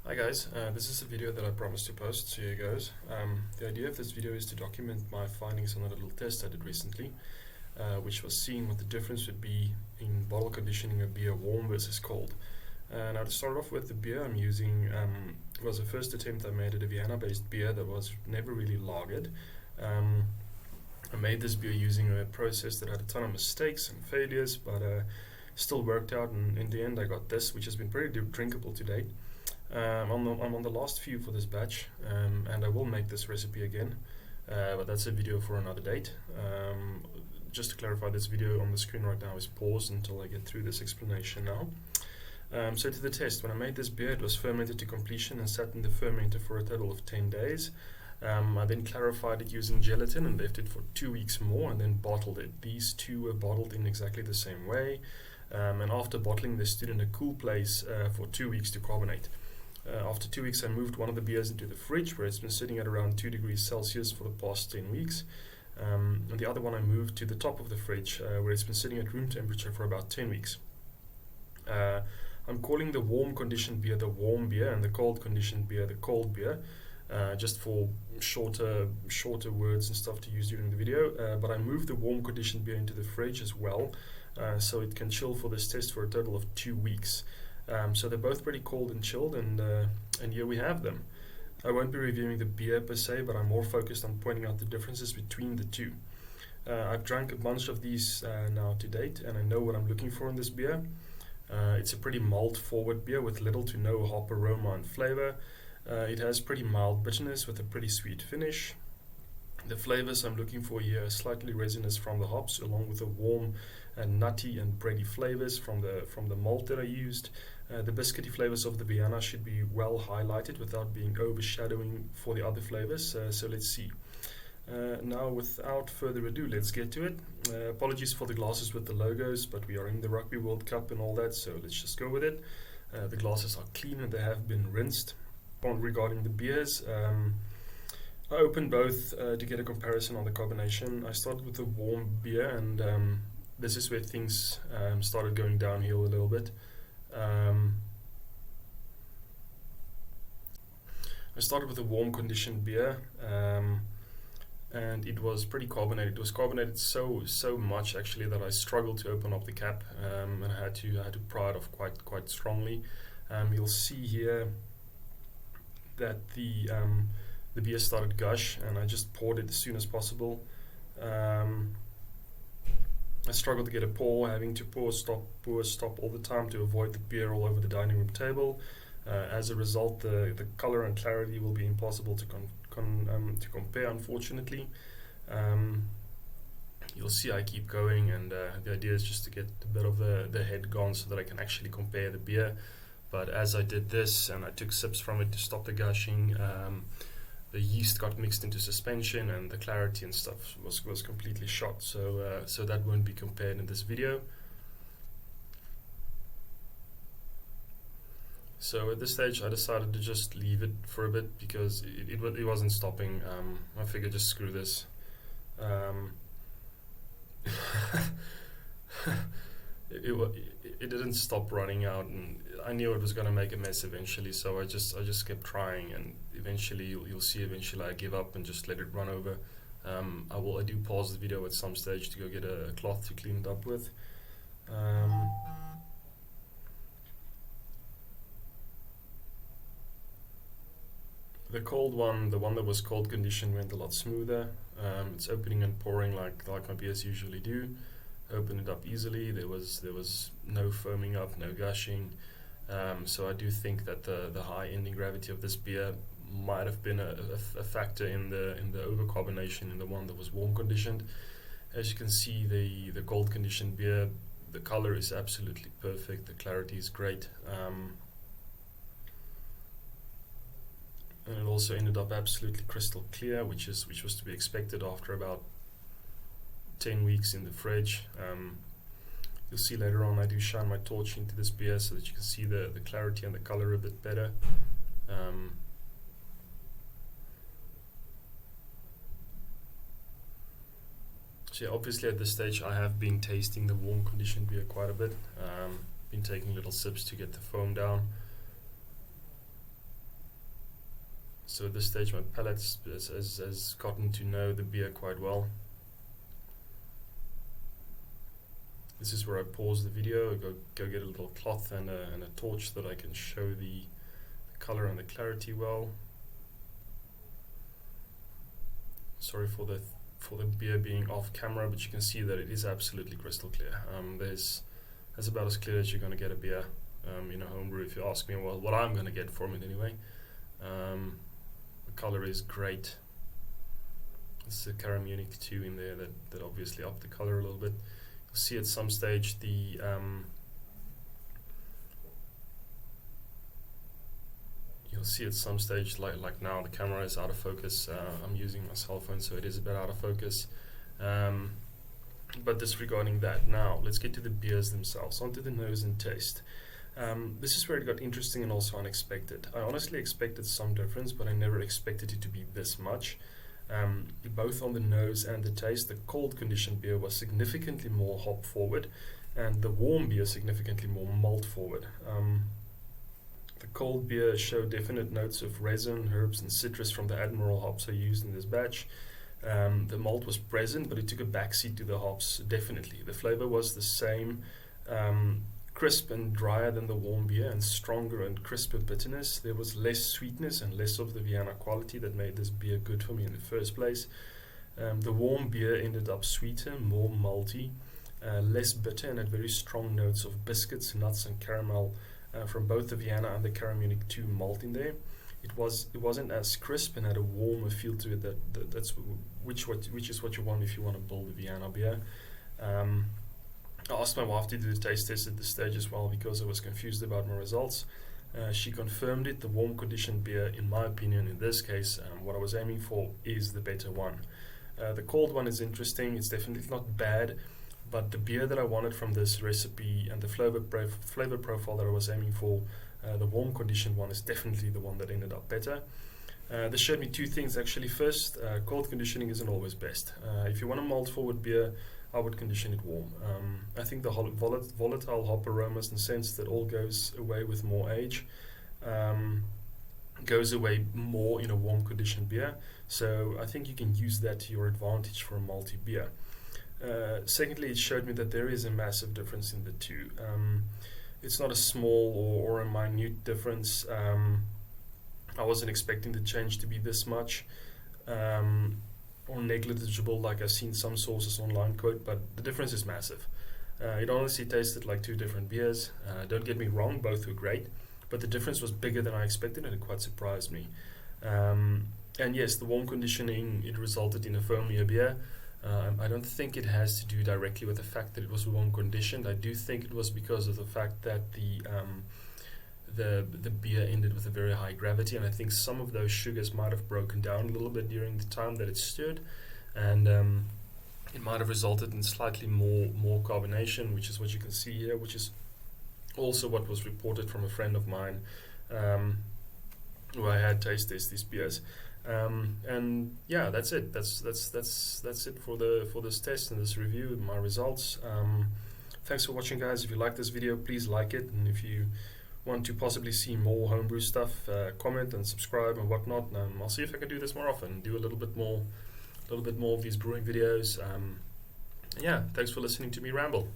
Hi guys, this is a video that I promised to post, so here goes. The idea of this video is to document my findings on a little test I did recently, which was seeing what the difference would be in bottle conditioning a beer warm versus cold. Now to start off with, the beer I'm using was the first attempt I made at a Vienna-based beer that was never really lagered. I made this beer using a process that had a ton of mistakes and failures, but still worked out, and in the end I got this, which has been pretty drinkable to date. I'm on the last few for this batch, and I will make this recipe again, but that's a video for another date. Just to clarify, this video on the screen right now is paused until I get through this explanation now. So to the test, when I made this beer, it was fermented to completion and sat in the fermenter for a total of 10 days. I then clarified it using gelatin and left it for 2 weeks more and then bottled it. These two were bottled in exactly the same way, and after bottling they stood in a cool place for 2 weeks to carbonate. After 2 weeks I moved one of the beers into the fridge, where it's been sitting at around 2 degrees Celsius for the past 10 weeks. And the other one I moved to the top of the fridge, where it's been sitting at room temperature for about 10 weeks. I'm calling the warm conditioned beer the warm beer and the cold conditioned beer the cold beer, just for shorter words and stuff to use during the video. But I moved the warm conditioned beer into the fridge as well, so it can chill for this test for a total of 2 weeks. So they're both pretty cold and chilled, and here we have them. I won't be reviewing the beer per se, but I'm more focused on pointing out the differences between the two. I've drank a bunch of these now to date, and I know what I'm looking for in this beer. It's a pretty malt-forward beer with little to no hop aroma and flavor. It has pretty mild bitterness with a pretty sweet finish. The flavors I'm looking for here are slightly resinous from the hops, along with the warm and nutty and bready flavors from the malt that I used. The biscuity flavors of the Vienna should be well highlighted without being overshadowing for the other flavors, so let's see. Now, without further ado, let's get to it. Apologies for the glasses with the logos, but we are in the Rugby World Cup and all that, so let's just go with it. The glasses are clean and they have been rinsed. Regarding the beers, I opened both to get a comparison on the carbonation. I started with the warm beer, and this is where things started going downhill a little bit. I started with a warm conditioned beer, and it was pretty carbonated. It was carbonated so much actually that I struggled to open up the cap, and I had to pry it off quite strongly. You'll see here that the beer started gush, and I just poured it as soon as possible. I struggled to get a pour, having to pour, stop all the time to avoid the beer all over the dining room table. As a result, the color and clarity will be impossible to compare, unfortunately. You'll see I keep going, and the idea is just to get a bit of the head gone so that I can actually compare the beer. But as I did this and I took sips from it to stop the gushing, the yeast got mixed into suspension, and the clarity and stuff was completely shot. So that won't be compared in this video. So at this stage, I decided to just leave it for a bit because it wasn't stopping. I figured just screw this. It didn't stop running out, and I knew it was going to make a mess eventually, so I just kept trying, and eventually you'll see I give up and just let it run over. I do pause the video at some stage to go get a cloth to clean it up with. The cold one, the one that was cold conditioned, went a lot smoother. It's opening and pouring like my beers usually do. Opened it up easily. There was no foaming up, no gushing. So I do think that the high ending gravity of this beer might have been a factor in the overcarbonation in the one that was warm conditioned. As you can see, the cold conditioned beer, the color is absolutely perfect. The clarity is great. And it also ended up absolutely crystal clear, which was to be expected after about 10 weeks in the fridge. You'll see later on I do shine my torch into this beer so that you can see the clarity and the color a bit better. So yeah, obviously at this stage I have been tasting the warm conditioned beer quite a bit. Been taking little sips to get the foam down. So at this stage my palate has gotten to know the beer quite well. This is where I pause the video, go get a little cloth and a torch so that I can show the color and the clarity well. Sorry for the beer being off camera, but you can see that it is absolutely crystal clear. That's about as clear as you're going to get a beer in a homebrew, if you ask me. Well, what I'm going to get from it anyway. The color is great. It's the Munich 2 in there that obviously upped the color a little bit. You'll see at some stage like now the camera is out of focus. I'm using my cell phone, so it is a bit out of focus. But disregarding that, now let's get to the beers themselves, onto the nose and taste. This is where it got interesting and also unexpected. I honestly expected some difference, but I never expected it to be this much. Both on the nose and the taste, the cold conditioned beer was significantly more hop forward, and the warm beer significantly more malt forward. The cold beer showed definite notes of resin, herbs, and citrus from the Admiral hops I used in this batch. The malt was present, but it took a backseat to the hops, definitely. The flavor was the same, crisp and drier than the warm beer, and stronger and crisper bitterness. There was less sweetness and less of the Vienna quality that made this beer good for me in the first place. The warm beer ended up sweeter, more malty, less bitter, and had very strong notes of biscuits, nuts, and caramel from both the Vienna and the Munich 2 malt in there. It wasn't as crisp and had a warmer feel to it. Which is what you want if you want to build a Vienna beer. I asked my wife to do the taste test at this stage as well because I was confused about my results. She confirmed it. The warm conditioned beer, in my opinion, in this case, what I was aiming for is the better one. The cold one is interesting. It's definitely not bad, but the beer that I wanted from this recipe and the flavor profile that I was aiming for, the warm conditioned one is definitely the one that ended up better. This showed me two things actually. First, cold conditioning isn't always best. If you want a malt forward beer, I would condition it warm. I think the volatile hop aromas and scents that all goes away with more age goes away more in a warm conditioned beer. So I think you can use that to your advantage for a malty beer. Secondly, it showed me that there is a massive difference in the two. It's not a small or a minute difference. I wasn't expecting the change to be this much. Or negligible, like I've seen some sources online quote, but the difference is massive. It honestly tasted like two different beers. Don't get me wrong, both were great, but the difference was bigger than I expected, and it quite surprised me. And yes, the warm conditioning, it resulted in a foamier beer. I don't think it has to do directly with the fact that it was warm conditioned. I do think it was because of the fact that the beer ended with a very high gravity, and I think some of those sugars might have broken down a little bit during the time that it stood, and it might have resulted in slightly more carbonation, which is what you can see here, which is also what was reported from a friend of mine who I had taste test these beers. And yeah, that's it. That's it for this test and this review, my results. Thanks for watching, guys. If you like this video, please like it, and if you want to possibly see more homebrew stuff, comment and subscribe and whatnot. I'll see if I can do this more often, do a little bit more of these brewing videos. Yeah, thanks for listening to me ramble.